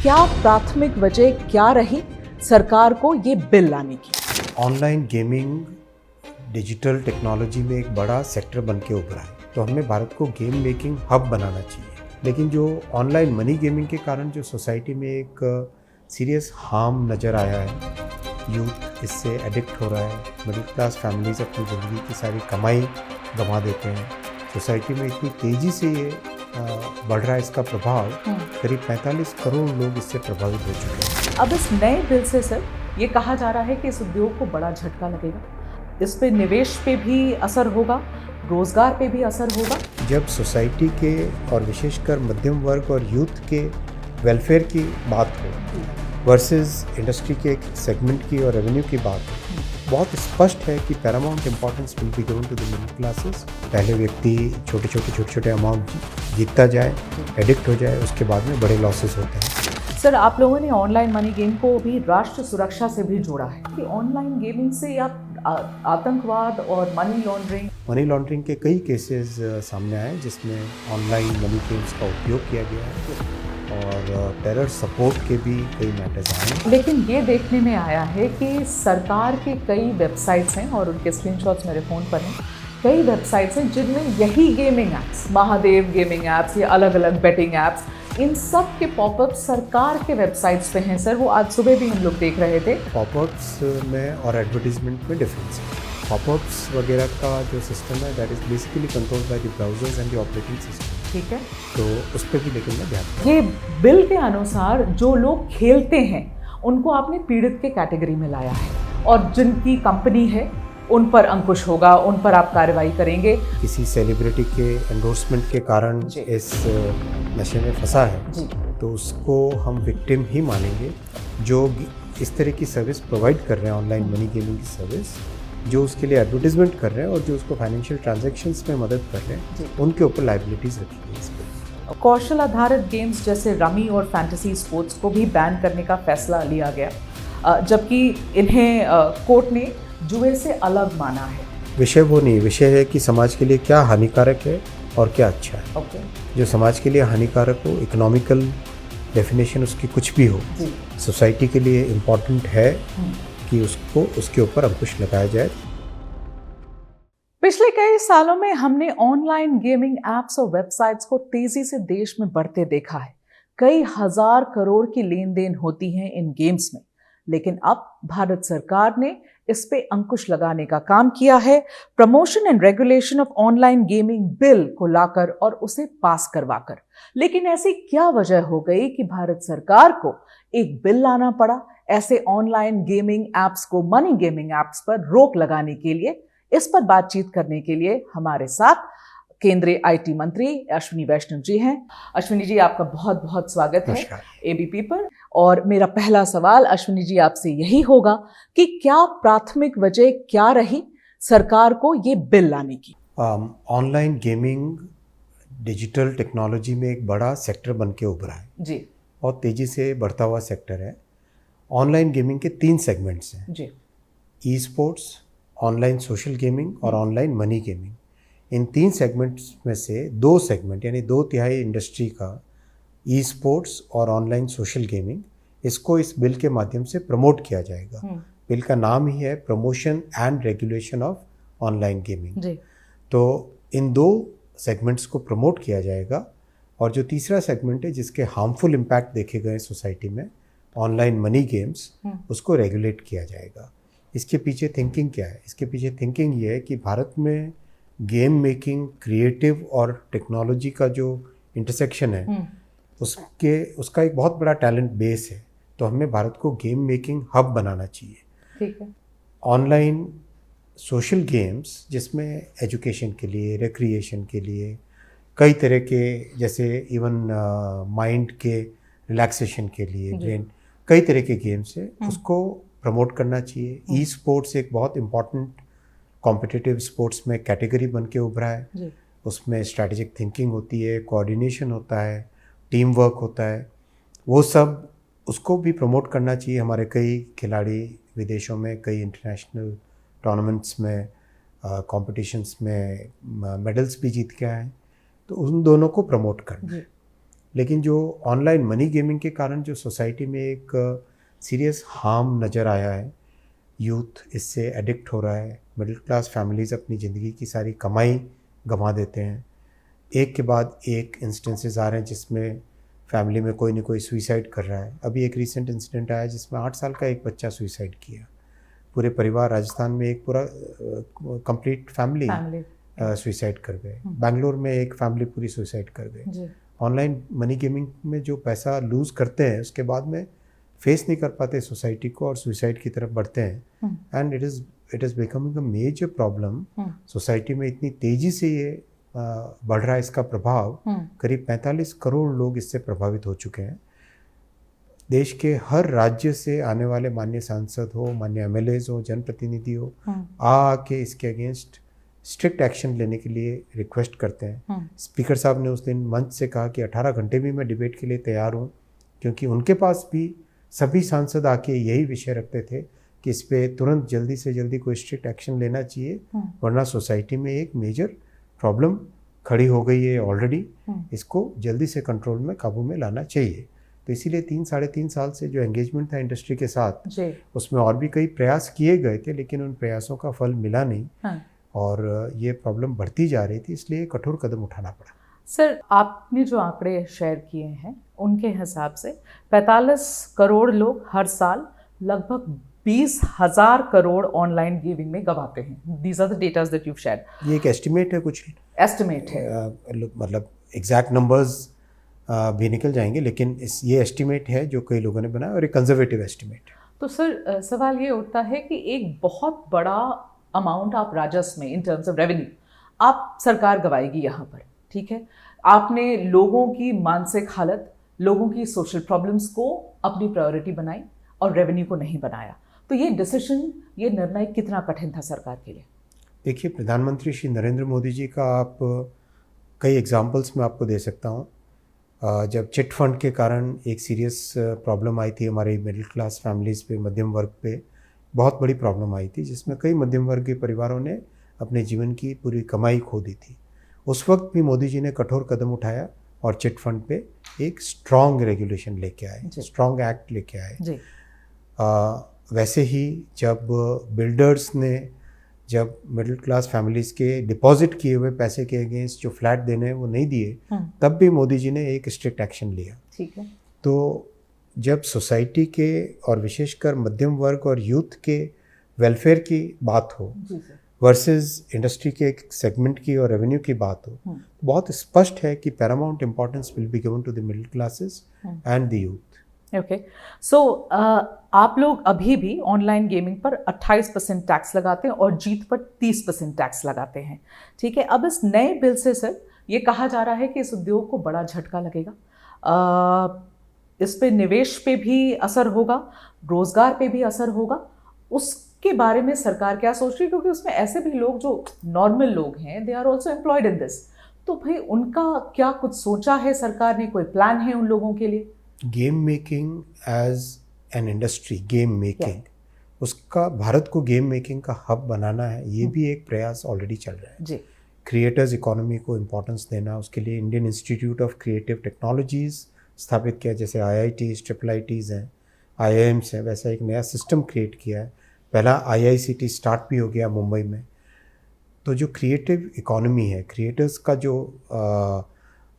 क्या प्राथमिक वजह क्या रही सरकार को ये बिल लाने की? ऑनलाइन गेमिंग डिजिटल टेक्नोलॉजी में एक बड़ा सेक्टर बन के उभरा है, तो हमें भारत को गेम मेकिंग हब बनाना चाहिए। लेकिन जो ऑनलाइन मनी गेमिंग के कारण जो सोसाइटी में एक सीरियस हार्म नज़र आया है, यूथ इससे एडिक्ट हो रहा है, मिडिल क्लास फैमिलीज अपनी ज़िंदगी की सारी कमाई गंवा देते हैं। सोसाइटी में इतनी तेज़ी से ये बढ़ रहा है इसका प्रभाव, करीब 45 करोड़ लोग इससे प्रभावित हो चुके हैं। अब इस नए बिल से सर ये कहा जा रहा है कि इस उद्योग को बड़ा झटका लगेगा, इस पे निवेश पे भी असर होगा, रोजगार पे भी असर होगा। जब सोसाइटी के और विशेषकर मध्यम वर्ग और यूथ के वेलफेयर की बात हो वर्सेस इंडस्ट्री के एक सेगमेंट की और रेवेन्यू की बात हो, बहुत स्पष्ट है कि paramount importance will be given to the middle classes. पहले व्यक्ति छोटे अमाउंट जीतता जाए, एडिक्ट हो जाए, उसके बाद में बड़े लॉसेस होते हैं। सर, आप लोगों ने ऑनलाइन मनी गेम को भी राष्ट्र सुरक्षा से भी जोड़ा है कि ऑनलाइन गेमिंग से आप आतंकवाद और मनी लॉन्ड्रिंग के कई केसेस सामने आए जिसमें ऑनलाइन मनी गेम्स का उपयोग किया गया है और टेरर सपोर्ट के भी कई मैटर्स आए हैं। लेकिन ये देखने में आया है कि सरकार के कई वेबसाइट्स हैं और उनके स्क्रीनशॉट्स मेरे फ़ोन पर हैं, कई वेबसाइट्स हैं जिनमें यही gaming apps, Mahadev gaming apps या अलग अलग बेटिंग ऐप्स, इन सब के पॉपअप सरकार के वेबसाइट्स पे हैं। सर, वो आज सुबह भी हम लोग देख रहे थे। पॉपअप्स में और एडवर्टीजमेंट में डिफरेंस है। पॉपअप्स वगैरह का जो सिस्टम है that is basically controlled by the browsers and the operating system. ठीक है, तो उस पर भी लेकिन मैं ध्यान। ये बिल के अनुसार जो लोग खेलते हैं उनको आपने पीड़ित के कैटेगरी में लाया है और जिनकी कंपनी है उन पर अंकुश होगा, उन पर आप कार्रवाई करेंगे। किसी सेलिब्रिटी के एंडोर्समेंट के कारण इस नशे में फंसा है जी, तो उसको हम विक्टिम ही मानेंगे। जो इस तरह की सर्विस प्रोवाइड कर रहे हैं, ऑनलाइन मनी गेमिंग की सर्विस, जो उसके लिए एडवर्टीजमेंट कर रहे हैं और जो उसको फाइनेंशियल ट्रांजैक्शंस में मदद कर रहे हैं, उनके ऊपर लायबिलिटीज रखी है इस पर। कौशल आधारित गेम्स जैसे रमी और फैंटेसी स्पोर्ट्स को भी बैन करने का फैसला लिया गया, जबकि इन्हें कोर्ट ने जुए से अलग माना है। विषय वो नहीं, विषय है कि समाज के लिए क्या हानिकारक है और क्या अच्छा है। ओके। जो समाज के लिए हानिकारक हो, इकोनॉमिकल डेफिनेशन उसकी कुछ भी हो, सोसाइटी के लिए इम्पोर्टेंट है कि उसको उसके ऊपर अंकुश लगाया जाए। पिछले कई सालों में हमने ऑनलाइन गेमिंग एप्स और वेबसाइट्स को तेजी से देश में बढ़ते देखा है। कई हजार करोड़ की लेन देन होती है इन गेम्स में, लेकिन अब भारत सरकार ने इस पे अंकुश लगाने का काम किया है। Promotion and regulation of online gaming bill को लाकर और उसे पास करवाकर। लेकिन ऐसी क्या वजह हो गई कि भारत सरकार को एक बिल लाना पड़ा ऐसे ऑनलाइन गेमिंग एप्स को, मनी गेमिंग एप्स पर रोक लगाने के लिए? इस पर बातचीत करने के लिए हमारे साथ केंद्रीय आईटी मंत्री अश्विनी वैष्णव जी हैं। अश्विनी जी, आपका बहुत बहुत स्वागत है एबीपी पर। और मेरा पहला सवाल अश्विनी जी आपसे यही होगा कि क्या प्राथमिक वजह क्या रही सरकार को ये बिल लाने की? ऑनलाइन गेमिंग डिजिटल टेक्नोलॉजी में एक बड़ा सेक्टर बन के उभरा है जी, बहुत तेज़ी से बढ़ता हुआ सेक्टर है। ऑनलाइन गेमिंग के 3 सेगमेंट्स हैं जी, e sports, online social gaming और ऑनलाइन मनी गेमिंग। इन 3 सेगमेंट्स में से 2 सेगमेंट यानी 2/3 इंडस्ट्री का ई स्पोर्ट्स और ऑनलाइन सोशल गेमिंग, इसको इस बिल के माध्यम से प्रमोट किया जाएगा। बिल का नाम ही है promotion and regulation of online gaming. जी, तो इन 2 सेगमेंट्स को प्रमोट किया जाएगा और जो तीसरा सेगमेंट है जिसके हार्मफुल इम्पैक्ट देखे गए सोसाइटी में, ऑनलाइन मनी गेम्स, उसको रेगुलेट किया जाएगा। इसके पीछे थिंकिंग क्या है? इसके पीछे थिंकिंग ये है कि भारत में गेम मेकिंग, क्रिएटिव और टेक्नोलॉजी का जो इंटरसेक्शन है उसका एक बहुत बड़ा टैलेंट बेस है। तो हमें भारत को गेम मेकिंग हब बनाना चाहिए। ठीक है। ऑनलाइन सोशल गेम्स जिसमें एजुकेशन के लिए, रिक्रिएशन के लिए, कई तरह के, जैसे इवन माइंड के रिलैक्सेशन के लिए, ब्रेन, कई तरह के गेम्स है, उसको प्रमोट करना चाहिए। ई स्पोर्ट्स एक बहुत इम्पॉर्टेंट कॉम्पिटिटिव स्पोर्ट्स में कैटेगरी बन के उभरा है। उसमें स्ट्रैटेजिक थिंकिंग होती है, कोऑर्डिनेशन होता है, टीम वर्क होता है, वो सब उसको भी प्रमोट करना चाहिए। हमारे कई खिलाड़ी विदेशों में कई इंटरनेशनल टूर्नामेंट्स में, कॉम्पिटिशन्स में मेडल्स भी जीत के आए हैं, तो उन दोनों को प्रमोट करना है। लेकिन जो ऑनलाइन मनी गेमिंग के कारण जो सोसाइटी में एक सीरियस हार्म नज़र आया है, यूथ इससे एडिक्ट हो रहा है, मिडिल क्लास फैमिलीज़ अपनी ज़िंदगी की सारी कमाई गंवा देते हैं, एक के बाद एक इंस्टेंसेस आ रहे हैं जिसमें फैमिली में कोई ना कोई सुइसाइड कर रहा है। अभी एक रीसेंट इंसिडेंट आया जिसमें 8 साल का एक बच्चा सुइसाइड किया। पूरे परिवार, राजस्थान में एक पूरा कंप्लीट फैमिली सुइसाइड कर गए। बेंगलोर में एक फैमिली पूरी सुइसाइड कर गए। ऑनलाइन मनी गेमिंग में जो पैसा लूज़ करते हैं उसके बाद में फेस नहीं कर पाते सोसाइटी को और सुइसाइड की तरफ बढ़ते हैं। And it is becoming a major problem. Society में इतनी तेज़ी से ये बढ़ रहा है इसका प्रभाव। करीब 45 करोड़ लोग इससे प्रभावित हो चुके हैं। देश के हर राज्य से आने वाले माननीय सांसद हो, माननीय एमएलएज हो, जनप्रतिनिधि हो, आके इसके अगेंस्ट स्ट्रिक्ट एक्शन लेने के लिए रिक्वेस्ट करते हैं। स्पीकर साहब ने उस दिन मंच से कहा कि 18 घंटे भी मैं डिबेट के लिए तैयार हूँ, क्योंकि उनके पास भी सभी सांसद आके यही विषय रखते थे कि इस पे तुरंत जल्दी से जल्दी कोई स्ट्रिक्ट एक्शन लेना चाहिए, वरना सोसाइटी में एक मेजर प्रॉब्लम खड़ी हो गई है ऑलरेडी। इसको जल्दी से कंट्रोल में, काबू में लाना चाहिए। तो इसीलिए 3-3.5 साल से जो एंगेजमेंट था इंडस्ट्री के साथ, उसमें और भी कई प्रयास किए गए थे, लेकिन उन प्रयासों का फल मिला नहीं। और ये प्रॉब्लम बढ़ती जा रही थी, इसलिए कठोर कदम उठाना पड़ा। सर, आपने जो आंकड़े शेयर किए हैं उनके हिसाब से 45 करोड़ लोग हर साल लगभग 20,000 करोड़ ऑनलाइन गेमिंग में गवाते हैं। These are the datas that you shared. ये एक एस्टिमेट है, कुछ एस्टिमेट है, मतलब एग्जैक्ट नंबर्स भी निकल जाएंगे, लेकिन ये एस्टिमेट है जो कई लोगों ने बनाया और एक कंजर्वेटिव एस्टिमेट। तो सर, सवाल ये उठता है कि एक बहुत बड़ा अमाउंट आप राजस्व में, इन टर्म्स ऑफ रेवेन्यू, आप सरकार गवाएगी यहाँ पर, ठीक है। आपने लोगों की मानसिक हालत, लोगों की सोशल प्रॉब्लम्स को अपनी प्रायोरिटी बनाई और रेवेन्यू को नहीं बनाया। तो ये डिसीजन, ये निर्णय कितना कठिन था सरकार के लिए? देखिए, प्रधानमंत्री श्री नरेंद्र मोदी जी का आप कई एग्जांपल्स मैं आपको दे सकता हूँ। जब चिट फंड के कारण एक सीरियस प्रॉब्लम आई थी हमारे मिडिल क्लास फैमिलीज़ पे, मध्यम वर्ग पे बहुत बड़ी प्रॉब्लम आई थी, जिसमें कई मध्यम वर्ग के परिवारों ने अपने जीवन की पूरी कमाई खो दी थी। उस वक्त भी मोदी जी ने कठोर कदम उठाया और चिट फंड पे एक स्ट्रॉन्ग रेगुलेशन लेके आए, स्ट्रॉन्ग एक्ट लेके आए। वैसे ही जब बिल्डर्स ने जब मिडिल क्लास फैमिलीज़ के डिपॉजिट किए हुए पैसे के अगेंस्ट जो फ्लैट देने हैं वो नहीं दिए, तब भी मोदी जी ने एक स्ट्रिक्ट एक्शन लिया। ठीक है। तो जब सोसाइटी के और विशेषकर मध्यम वर्ग और यूथ के वेलफेयर की बात हो वर्सेस इंडस्ट्री के एक सेगमेंट की और रेवेन्यू की बात हो, तो बहुत स्पष्ट है कि paramount importance will be given to the middle classes and the youth. Okay, so आप लोग अभी भी ऑनलाइन गेमिंग पर 28% टैक्स लगाते हैं और जीत पर 30% टैक्स लगाते हैं, ठीक है। अब इस नए बिल से सर ये कहा जा रहा है कि इस उद्योग को बड़ा झटका लगेगा, इस पे निवेश पे भी असर होगा, रोजगार पे भी असर होगा। उसके बारे में सरकार क्या सोच रही है? क्योंकि उसमें ऐसे भी लोग जो नॉर्मल लोग हैं, they are also employed in this. तो भाई उनका क्या कुछ सोचा है सरकार ने? कोई प्लान है उन लोगों के लिए? Game making as an industry, game making, उसका भारत को गेम मेकिंग का हब बनाना है, ये भी एक प्रयास ऑलरेडी चल रहा है जी। क्रिएटर्स इकोनॉमी को इम्पोर्टेंस देना, उसके लिए Indian Institute of Creative Technologies स्थापित किया, जैसे IITs, IIITs हैं, IIMs हैं, वैसा एक नया सिस्टम क्रिएट किया है। पहला IICT स्टार्ट भी हो गया मुंबई में। तो जो क्रिएटिव इकोनॉमी है, क्रिएटर्स का जो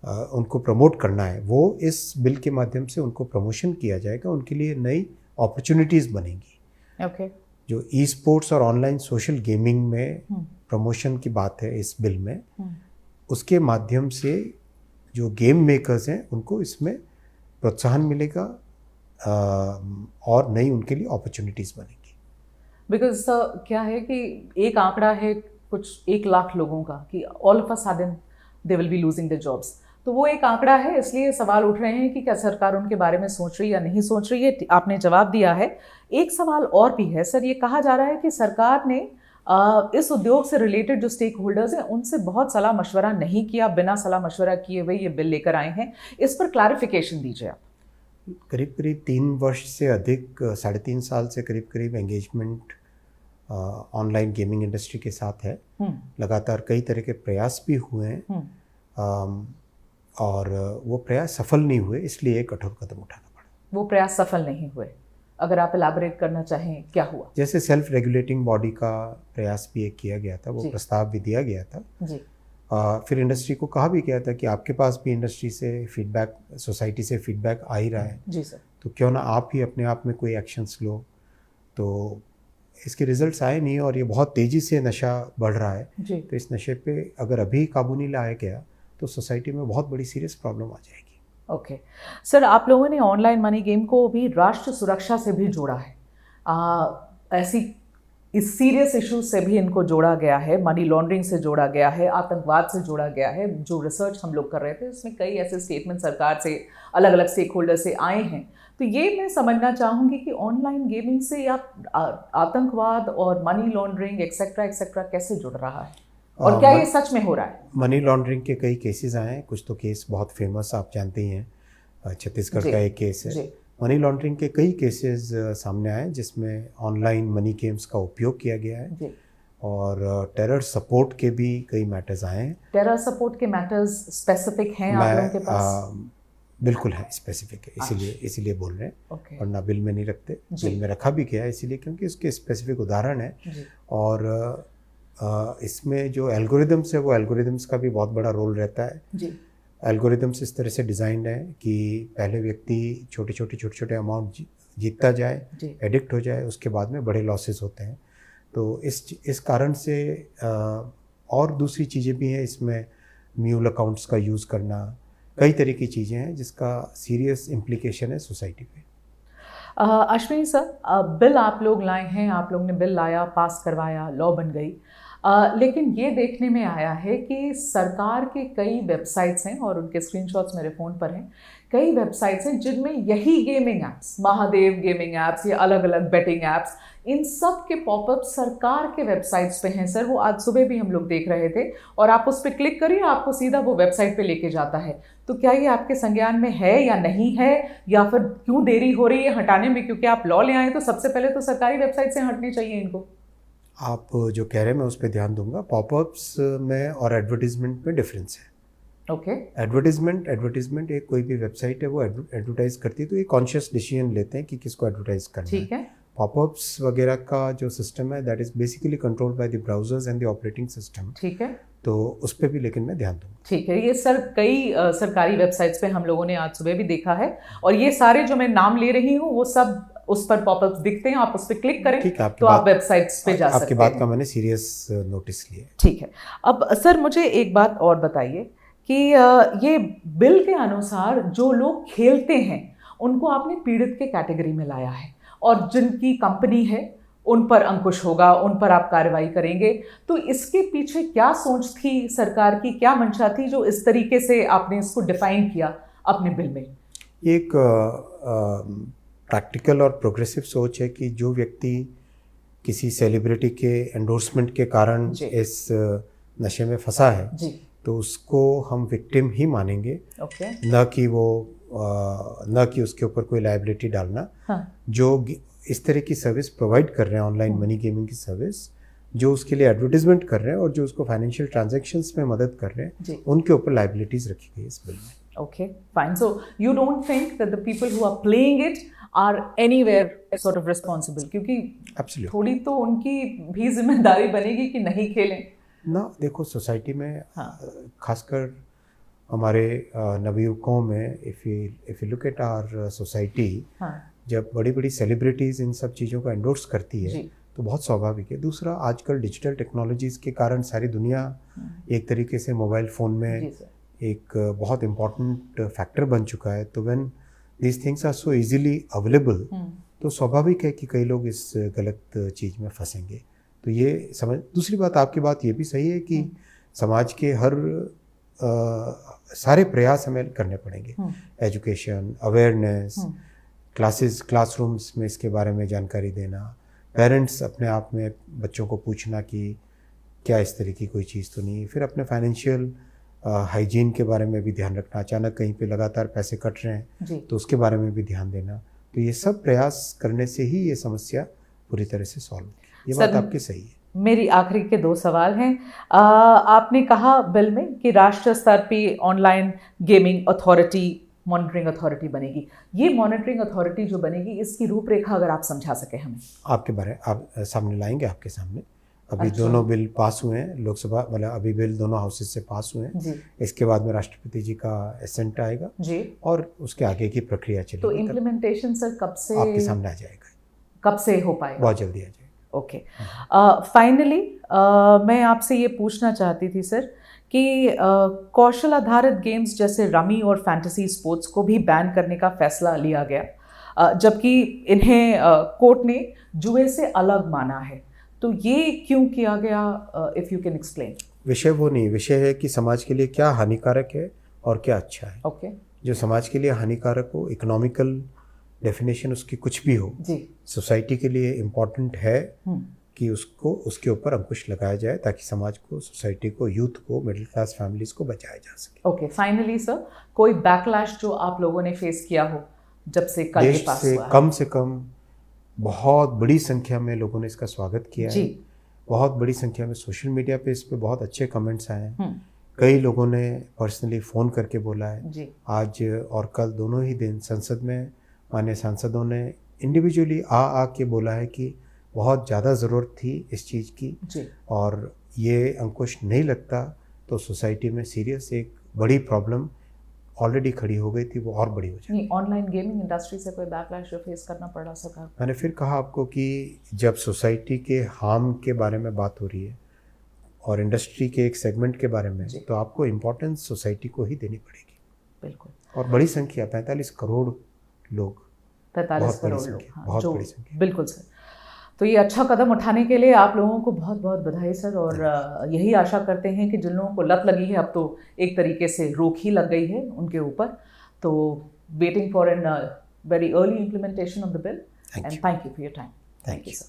उनको प्रमोट करना है, वो इस बिल के माध्यम से उनको प्रमोशन किया जाएगा, उनके लिए नई अपॉर्चुनिटीज़ बनेंगी। ओके। जो ई स्पोर्ट्स और ऑनलाइन सोशल गेमिंग में प्रमोशन की बात है इस बिल में, उसके माध्यम से जो गेम मेकर्स हैं उनको इसमें प्रोत्साहन मिलेगा और नई उनके लिए अपॉर्चुनिटीज़ बनेगी। बिकॉज क्या है कि एक आंकड़ा है कुछ 1 लाख लोगों का कि all of a sudden they will be losing the jobs. तो वो एक आंकड़ा है, इसलिए सवाल उठ रहे हैं कि क्या सरकार उनके बारे में सोच रही है या नहीं सोच रही है। आपने जवाब दिया है। एक सवाल और भी है सर, ये कहा जा रहा है कि सरकार ने इस उद्योग से रिलेटेड जो स्टेक होल्डर्स हैं उनसे बहुत सलाह मशवरा नहीं किया, बिना सलाह मशवरा किए हुए ये बिल लेकर आए हैं। इस पर क्लैरिफिकेशन दीजिए आप। करीब 3 वर्ष से अधिक, 3.5 साल से करीब एंगेजमेंट ऑनलाइन गेमिंग इंडस्ट्री के साथ है। लगातार कई तरह के प्रयास भी हुए हैं। और वो प्रयास सफल नहीं हुए, इसलिए एक कठोर कदम उठाना पड़ा। वो प्रयास सफल नहीं हुए, अगर आप एलाबोरेट करना चाहें क्या हुआ? जैसे सेल्फ रेगुलेटिंग बॉडी का प्रयास भी एक किया गया था, वो प्रस्ताव भी दिया गया था जी। फिर इंडस्ट्री को कहा भी गया था कि आपके पास भी इंडस्ट्री से फीडबैक, सोसाइटी से फीडबैक आ ही रहा है जी सर, तो क्यों ना आप ही अपने आप में कोई एक्शंस लो। तो इसके रिजल्ट्स आए नहीं और ये बहुत तेज़ी से नशा बढ़ रहा है जी। तो इस नशे पे अगर अभी काबू नहीं लाया गया तो सोसाइटी में बहुत बड़ी सीरियस प्रॉब्लम आ जाएगी। ओके सर, आप लोगों ने ऑनलाइन मनी गेम को भी राष्ट्र सुरक्षा से भी जोड़ा है, ऐसी इस सीरियस इशू से भी इनको जोड़ा गया है, मनी लॉन्ड्रिंग से जोड़ा गया है, आतंकवाद से जोड़ा गया है। जो रिसर्च हम लोग कर रहे थे उसमें कई ऐसे स्टेटमेंट सरकार से, अलग अलग स्टेक होल्डर से आए हैं। तो ये मैं समझना चाहूँगी कि ऑनलाइन गेमिंग से आप आतंकवाद और मनी लॉन्ड्रिंग एक्सेट्रा कैसे जुड़ रहा है और क्या ये सच में हो रहा है? मनी लॉन्ड्रिंग के कई केसेस आए हैं, कुछ तो केस बहुत फेमस आप जानते ही हैं, छत्तीसगढ़ का एक केस है। मनी लॉन्ड्रिंग के कई केसेस सामने आए जिसमें ऑनलाइन मनी गेम्स का उपयोग किया गया है और टेरर सपोर्ट के भी कई मैटर्स आए हैं। टेरर सपोर्ट के मैटर्स स्पेसिफिक हैं आप लोगों के पास? बिल्कुल है, स्पेसिफिक है, इसीलिए बोल रहे हैं और ना बिल में नहीं रखते, बिल में रखा भी गया है इसीलिए क्योंकि उसके स्पेसिफिक उदाहरण है और इसमें जो एल्गोरिदम्स है वो एल्गोरिदम्स का भी बहुत बड़ा रोल रहता है। एल्गोरिदम्स इस तरह से डिज़ाइंड है कि पहले व्यक्ति छोटे छोटे अमाउंट जीतता जाए, एडिक्ट हो जाए, उसके बाद में बड़े लॉसेस होते हैं। तो इस कारण से और दूसरी चीज़ें भी हैं इसमें, म्यूल अकाउंट्स का यूज़ करना, कई तरह की चीज़ें हैं जिसका सीरियस इम्प्लीकेशन है सोसाइटी पे। अश्विनी सर, बिल आप लोग लाए हैं, आप लोग ने बिल लाया, पास करवाया, लॉ बन गई, लेकिन ये देखने में आया है कि सरकार के कई वेबसाइट्स हैं और उनके स्क्रीनशॉट्स मेरे फ़ोन पर हैं, कई वेबसाइट्स हैं जिनमें यही gaming apps, Mahadev gaming apps या अलग अलग बेटिंग ऐप्स, इन सब के पॉपअप सरकार के वेबसाइट्स पे हैं सर। वो आज सुबह भी हम लोग देख रहे थे और आप उस पर क्लिक करिए, आपको सीधा वो वेबसाइट पे लेके जाता है। तो क्या ये आपके संज्ञान में है या नहीं है, या फिर क्यों देरी हो रही है हटाने में? क्योंकि आप लॉ ले आए तो सबसे पहले तो सरकारी वेबसाइट से हटनी चाहिए इनको। आप जो कह रहे हैं मैं उस पर ध्यान दूंगा। पॉपअप्स में और एडवर्टीजमेंट में डिफरेंस है। ओके। एडवर्टीजमेंट एक कोई भी वेबसाइट है वो एडवर्टाइज करती है तो ये कॉन्शियस डिसीजन लेते हैं कि किसको एडवर्टाइज करना है। ठीक है। पॉपअप्स वगैरह का जो सिस्टम है that is basically controlled by the browsers and the operating system. ठीक है। तो उस पर भी लेकिन मैं ध्यान दूंगा। ठीक है। ये सर कई सरकारी वेबसाइट्स पे हम लोगों ने आज सुबह भी देखा है और ये सारे जो मैं नाम ले रही हूँ वो सब उस पर पॉपअप्स दिखते हैं, आप उस पर क्लिक करें तो आप वेबसाइट्स पे जा सकते हैं। आपकी बात का मैंने सीरियस नोटिस लिया। ठीक है। अब सर मुझे एक बात और बताइए कि ये बिल के अनुसार जो लोग खेलते हैं उनको आपने पीड़ित के कैटेगरी में लाया है और जिनकी कंपनी है उन पर अंकुश होगा, उन पर आप कार्रवाई करेंगे। तो इसके पीछे क्या सोच थी सरकार की, क्या मंशा थी जो इस तरीके से आपने इसको डिफाइन किया अपने बिल में? एक प्रैक्टिकल और प्रोग्रेसिव सोच है कि जो व्यक्ति किसी सेलिब्रिटी के एंडोर्समेंट के कारण इस नशे में फंसा है तो उसको हम विक्टिम ही मानेंगे। न कि उसके ऊपर कोई लायबिलिटी डालना। जो इस तरह की सर्विस प्रोवाइड कर रहे हैं, ऑनलाइन मनी गेमिंग की सर्विस, जो उसके लिए एडवर्टीजमेंट कर रहे हैं और जो उसको फाइनेंशियल ट्रांजैक्शंस में मदद कर रहे हैं, उनके ऊपर लायबिलिटीज रखी गई इस बिल में। Okay, fine. So you don't think that the people who are playing it are anywhere sort of responsible? क्योंकि Absolutely. थोड़ी तो उनकी भी जिम्मेदारी बनेगी कि नहीं खेलें ना। देखो सोसाइटी में खासकर हमारे नवयुवकों में if you look at our society, जब बड़ी बड़ी सेलिब्रिटीज़ इन सब चीज़ों को एंडोर्स करती है तो बहुत स्वाभाविक है। दूसरा, आजकल डिजिटल टेक्नोलॉजीज़ के कारण सारी दुनिया एक तरीके से मोबाइल फ़ोन में एक बहुत इम्पॉर्टेंट फैक्टर बन चुका है। तो when these things are so easily available तो स्वाभाविक है कि कई लोग इस गलत चीज़ में फंसेंगे। तो ये समझ। दूसरी बात, आपकी बात ये भी सही है कि समाज के हर सारे प्रयास हमें करने पड़ेंगे। एजुकेशन, अवेयरनेस, क्लासरूम्स में इसके बारे में जानकारी देना, पेरेंट्स अपने आप में बच्चों को पूछना कि क्या इस तरह की कोई चीज़ तो नहीं, फिर अपने फाइनेंशियल हाइजीन के बारे में भी ध्यान रखना। अचानक कहीं पे लगातार पैसे कट रहे हैं तो उसके बारे में भी ध्यान देना। तो ये सब प्रयास करने से ही ये समस्या पूरी तरह से सॉल्व होगी। ये बात आपकी सही है मेरी आखिरी के 2 सवाल हैं। आपने कहा बिल में कि राष्ट्रीय स्तर पे online gaming authority, monitoring authority बनेगी। ये मॉनिटरिंग अथॉरिटी जो बनेगी, इसकी रूपरेखा अगर आप समझा सके हमें। आपके बारे आप सामने लाएंगे, आपके सामने अभी अच्छा। दोनों बिल पास हुए हैं लोकसभा, मतलब अभी बिल दोनों हाउसेज से पास हुए हैं जी इसके बाद में राष्ट्रपति जी का एसेंट आएगा जी। और उसके आगे की प्रक्रिया चलेगी। तो इम्प्लीमेंटेशन सर कब से, आपके सामने आ जाएगा, कब से हो पाएगा? बहुत जल्दी आ जाएगा। ओके। फाइनली मैं आपसे ये पूछना चाहती थी सर कि कौशल आधारित गेम्स जैसे रमी और फैंटेसी स्पोर्ट्स को भी बैन करने का फैसला लिया गया, जबकि इन्हें कोर्ट ने जुए से अलग माना है। तो ये क्यों किया गया? If you can explain. विषय वो नहीं, विषय है कि समाज के लिए क्या हानिकारक है और क्या अच्छा है। ओके जो समाज के लिए हानिकारक हो, इकोनॉमिकल डेफिनेशन उसकी कुछ भी हो, जी। सोसाइटी के लिए इम्पॉर्टेंट है कि उसको उसके ऊपर अंकुश लगाया जाए ताकि समाज को, सोसाइटी को, यूथ को, मिडिल क्लास फैमिलीज को बचाया जा सके। ओके। फाइनली सर, कोई बैकलैश जो आप लोगों ने फेस किया हो जब से कल ये देश पास से हुआ है? कम से कम बहुत बड़ी संख्या में लोगों ने इसका स्वागत किया जी। है। बहुत बड़ी संख्या में सोशल मीडिया पे इस पे बहुत अच्छे कमेंट्स आए हैं। हम्म, कई लोगों ने पर्सनली फ़ोन करके बोला है। जी आज और कल दोनों ही दिन संसद में माननीय सांसदों ने इंडिविजुअली आ के बोला है कि बहुत ज़्यादा ज़रूरत थी इस चीज़ की, जी। और ये अंकुश नहीं लगता तो सोसाइटी में सीरियस एक बड़ी प्रॉब्लम ऑलरेडी खड़ी हो गई थी, वो और बड़ी हो जाए। नहीं, ऑनलाइन गेमिंग इंडस्ट्री से कोई बैकलैश जो फेस करना पड़ा सरकार को? मैंने फिर कहा आपको कि जब सोसाइटी के हार्म के बारे में बात हो रही है और इंडस्ट्री के एक सेगमेंट के बारे में, जी। तो आपको इम्पोर्टेंस सोसाइटी को ही देनी पड़ेगी। बिल्कुल। और बड़ी संख्या 45 करोड़ लोग, 45 बहुत बड़ी करोड़ लोग, संख्या, हाँ, बहुत जो बड़ी संख्या। बिल्कुल सर। तो ये अच्छा कदम उठाने के लिए आप लोगों को बहुत बहुत बधाई सर। और यही आशा करते हैं कि जिन लोगों को लत लगी है, अब तो एक तरीके से रोक ही लग गई है उनके ऊपर। तो waiting for an very early implementation of the bill, and thank you for your time. Thank you sir।